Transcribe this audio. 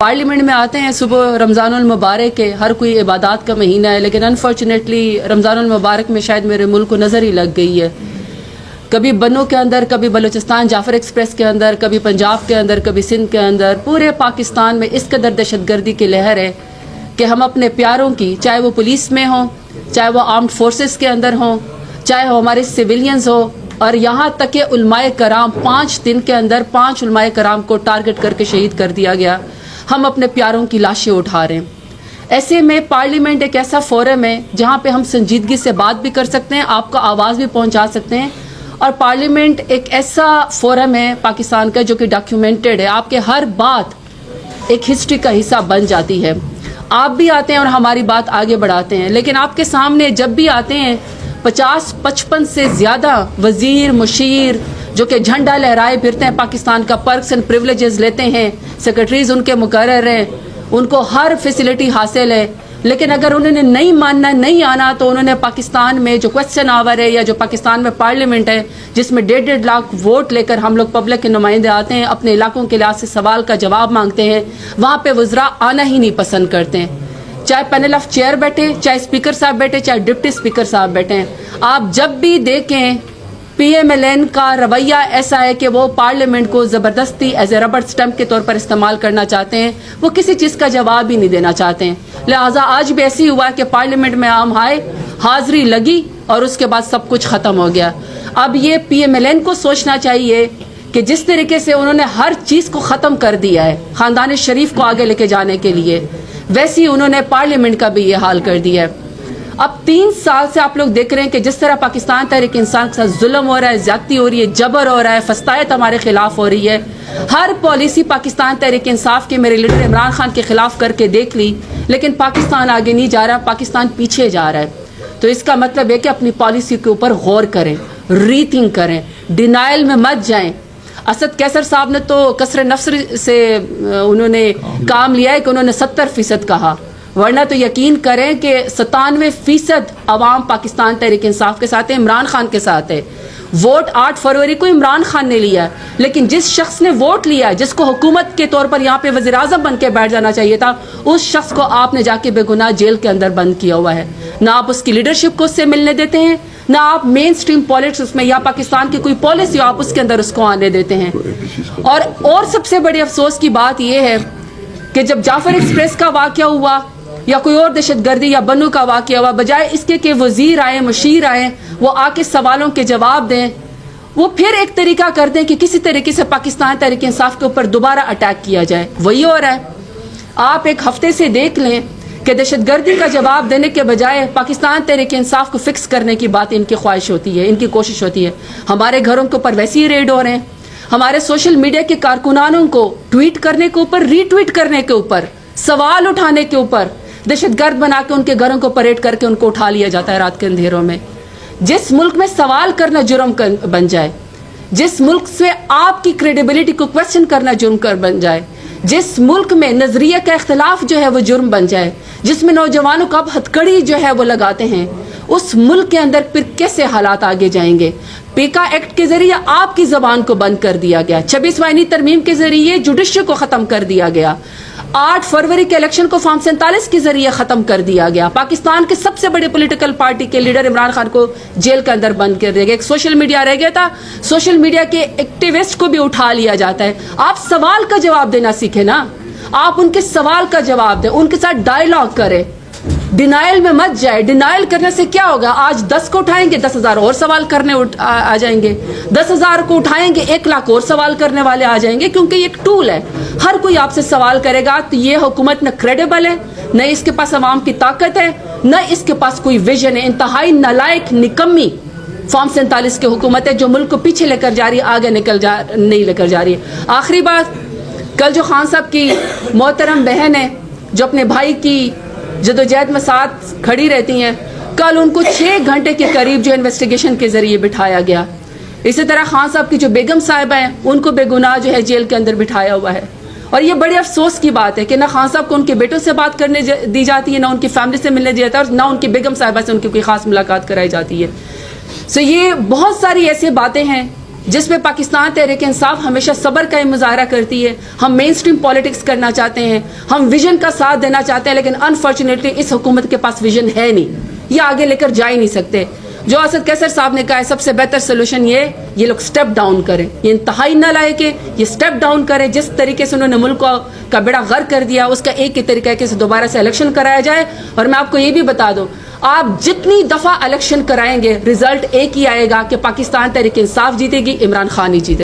Parliament में आते हैं सुबह रमज़ानुल मुबारक है, हर कोई इबादत का महीना है, लेकिन अनफॉर्चुनेटली रमज़ानुल मुबारक में शायद मेरे मुल्क को नज़र ही लग गई है। कभी बन्नों के अंदर, कभी बलूचिस्तान जाफर एक्सप्रेस के अंदर, कभी पंजाब के अंदर, कभी सिंध के अंदर, पूरे पाकिस्तान में इस कदर दहशतगर्दी की लहर है कि हम अपने प्यारों की, चाहे वो पुलिस में हों, चाहे वो आर्म्ड फोर्सेस के अंदर हों, चाहे वो हमारे सिविलियंस हो, और यहाँ तक कि उलमाए कराम 5 दिन के अंदर 5 उलमाए कराम को टारगेट करके शहीद कर दिया गया। हम अपने प्यारों की लाशें उठा रहे हैं। ऐसे में पार्लियामेंट एक ऐसा फोरम है जहाँ पे हम संजीदगी से बात भी कर सकते हैं, आपका आवाज़ भी पहुँचा सकते हैं, और पार्लियामेंट एक ऐसा फोरम है पाकिस्तान का जो कि डॉक्यूमेंटेड है। आपके हर बात एक हिस्ट्री का हिस्सा बन जाती है। आप भी आते हैं और हमारी बात आगे बढ़ाते हैं, लेकिन आपके सामने जब भी आते हैं 50-55 से ज़्यादा वज़ीर मुशीर जो कि झंडा लहराए फिरते हैं, पाकिस्तान का पर्क्स एंड प्रिविलेजेस लेते हैं, सेक्रेटरीज उनके मुकर्रर हैं, उनको हर फैसिलिटी हासिल है, लेकिन अगर उन्होंने नहीं मानना, नहीं आना, तो उन्होंने पाकिस्तान में जो क्वेश्चन आवर है या जो पाकिस्तान में पार्लियामेंट है जिसमें 1.5 लाख वोट लेकर हम लोग पब्लिक के नुमाइंदे आते हैं, अपने इलाकों के लिहाज से सवाल का जवाब मांगते हैं, वहाँ पे वज़रा आना ही नहीं पसंद करते हैं। चाहे पैनल ऑफ चेयर बैठे, चाहे स्पीकर साहब बैठे, चाहे डिप्टी स्पीकर साहब बैठे, आप जब भी देखें PMLN का रवैया ऐसा है कि वो पार्लियामेंट को ज़बरदस्ती एज ए रबर स्टम्प के तौर पर इस्तेमाल करना चाहते हैं, वो किसी चीज़ का जवाब ही नहीं देना चाहते हैं। लिहाजा आज भी ऐसी हुआ कि पार्लियामेंट में आम आए, हाज़री लगी और उसके बाद सब कुछ ख़त्म हो गया। अब ये PMLN को सोचना चाहिए कि जिस तरीके से उन्होंने हर चीज़ को ख़त्म कर दिया है ख़ानदान शरीफ को आगे लेके जाने के लिए, वैसे ही उन्होंने पार्लियामेंट का भी ये हाल कर दिया है। अब 3 साल से आप लोग देख रहे हैं कि जिस तरह पाकिस्तान तहरीक इंसान के साथ जुल्म हो रहा है, ज्यादती हो रही है, जबर हो रहा है, फस्तायत हमारे खिलाफ हो रही है। हर पॉलिसी पाकिस्तान तहरीक इंसाफ के मेरे लीडर इमरान खान के खिलाफ करके देख ली, लेकिन पाकिस्तान आगे नहीं जा रहा, पाकिस्तान पीछे जा रहा है। तो इसका मतलब है कि अपनी पॉलिसी के ऊपर गौर करें, रीथिंक करें, डिनाइल में मत जाएं। असद कैसर साहब ने तो कसर नफ्स से उन्होंने काम लिया है कि उन्होंने 70% कहा, वरना तो यकीन करें कि 97% अवाम पाकिस्तान तहरीक इंसाफ के साथ है, इमरान खान के साथ है। वोट 8 फरवरी को इमरान खान ने लिया, लेकिन जिस शख्स ने वोट लिया, जिसको हुकूमत के तौर पर यहाँ पे वज़ीर आज़म बन के बैठ जाना चाहिए था, उस शख्स को आपने जाके बेगुनाह जेल के अंदर बंद किया हुआ है। ना आप उसकी लीडरशिप को उससे मिलने देते हैं, ना आप मेन स्ट्रीम पॉलिटिक्स में या पाकिस्तान की कोई पॉलिसी आप उसके अंदर उसको आने देते हैं। और सबसे बड़ी अफसोस की बात यह है कि जब जाफर एक्सप्रेस का वाक़या हुआ या कोई और दहशतगर्दी या बन्नू का वाक़या हुआ, बजाय इसके कि वज़ीर आए, मुशीर आए, वो आके सवालों के जवाब दें, वो फिर एक तरीका करते हैं कि किसी तरीके से पाकिस्तान तहरीक इंसाफ के ऊपर दोबारा अटैक किया जाए। वही हो रहा है। आप एक हफ्ते से देख लें कि दहशतगर्दी का जवाब देने के बजाय पाकिस्तान तहरीक इंसाफ को फिक्स करने की बात इनकी ख्वाहिश होती है, इनकी कोशिश होती है। हमारे घरों के ऊपर वैसे ही रेड हो रहे हैं, हमारे सोशल मीडिया के कारकुनानों को ट्वीट करने के ऊपर, रीट्वीट करने के ऊपर, सवाल उठाने के ऊपर दहशतगर्द बना के उनके घरों को परेड करके उनको उठा लिया जाता है रात के अंधेरों में। जिस मुल्क में सवाल करना जुर्म बन जाए, जिस मुल्क से आपकी क्रेडिबिलिटी को क्वेश्चन करना जुर्म बन जाए, जिस मुल्क में नजरिए का इख्तलाफ जो है वो जुर्म बन जाए, जिसमें नौजवानों को अब हथकड़ी जो है वो लगाते हैं, उस मुल्क के अंदर फिर कैसे हालात आगे जाएंगे। पीका एक्ट के जरिए आपकी जबान को बंद कर दिया गया, 26 आईनी तरमीम के जरिए जुडिशरी को खत्म कर दिया गया, 8 फरवरी के इलेक्शन को फॉर्म 47 के जरिए खत्म कर दिया गया, पाकिस्तान के सबसे बड़े पॉलिटिकल पार्टी के लीडर इमरान खान को जेल के अंदर बंद कर दिया गया। एक सोशल मीडिया रह गया था, सोशल मीडिया के एक्टिविस्ट को भी उठा लिया जाता है। आप सवाल का जवाब देना सीखें ना, आप उनके सवाल का जवाब दें, उनके साथ डायलॉग करें, डिनाइल में मत जाए। डिनाइल करने से क्या होगा? आज 10 को उठाएंगे 10,000 और सवाल करने आ जाएंगे, 10,000 को उठाएंगे 1 लाख और सवाल करने वाले आ जाएंगे, क्योंकि ये एक टूल है, हर कोई आपसे सवाल करेगा। तो ये हुकूमत न क्रेडिबल है, न इसके पास अवाम की ताकत है, न इसके पास कोई विजन है। इंतहाई नालायक, निकम्मी फॉर्म 47 की हुकूमत है जो मुल्क को पीछे लेकर जा रही है, आगे नहीं लेकर जा रही है। आखिरी बात, कल जो खान साहब की मोहतरम बहन है जो अपने भाई की जदोजहद में साथ खड़ी रहती हैं, कल उनको 6 घंटे के करीब जो इन्वेस्टिगेशन के जरिए बिठाया गया। इसी तरह खान साहब की जो बेगम साहिबा हैं उनको बेगुनाह जो है जेल के अंदर बिठाया हुआ है। और ये बड़े अफसोस की बात है कि ना खान साहब को उनके बेटों से बात करने दी जाती है, ना उनकी फैमिली से मिलने दिया जाता है, और ना उनकी बेगम साहिबा से उनकी कोई खास मुलाकात कराई जाती है। सो ये बहुत सारी ऐसी बातें हैं جس میں پاکستان تحریک انصاف ہمیشہ صبر کا مظاہرہ کرتی ہے. ہم مین سٹریم پالیٹکس کرنا چاہتے ہیں, ہم ویژن کا ساتھ دینا چاہتے ہیں, لیکن انفارچونیٹلی اس حکومت کے پاس ویژن ہے نہیں, یہ آگے لے کر جا ہی نہیں سکتے. جو اسد کیسر صاحب نے کہا ہے سب سے بہتر سولوشن یہ لوگ سٹیپ ڈاؤن کریں. یہ انتہائی نالائق ہے, یہ سٹیپ ڈاؤن کریں. جس طریقے سے انہوں نے ملک کا بیڑا غرق کر دیا, اس کا ایک ہی طریقہ ہے کہ دوبارہ سے الیکشن کرایا جائے. اور میں آپ کو یہ بھی بتا دوں, آپ جتنی دفعہ الیکشن کرائیں گے رزلٹ ایک ہی آئے گا کہ پاکستان تحریک انصاف جیتے گی, عمران خان ہی جیتے.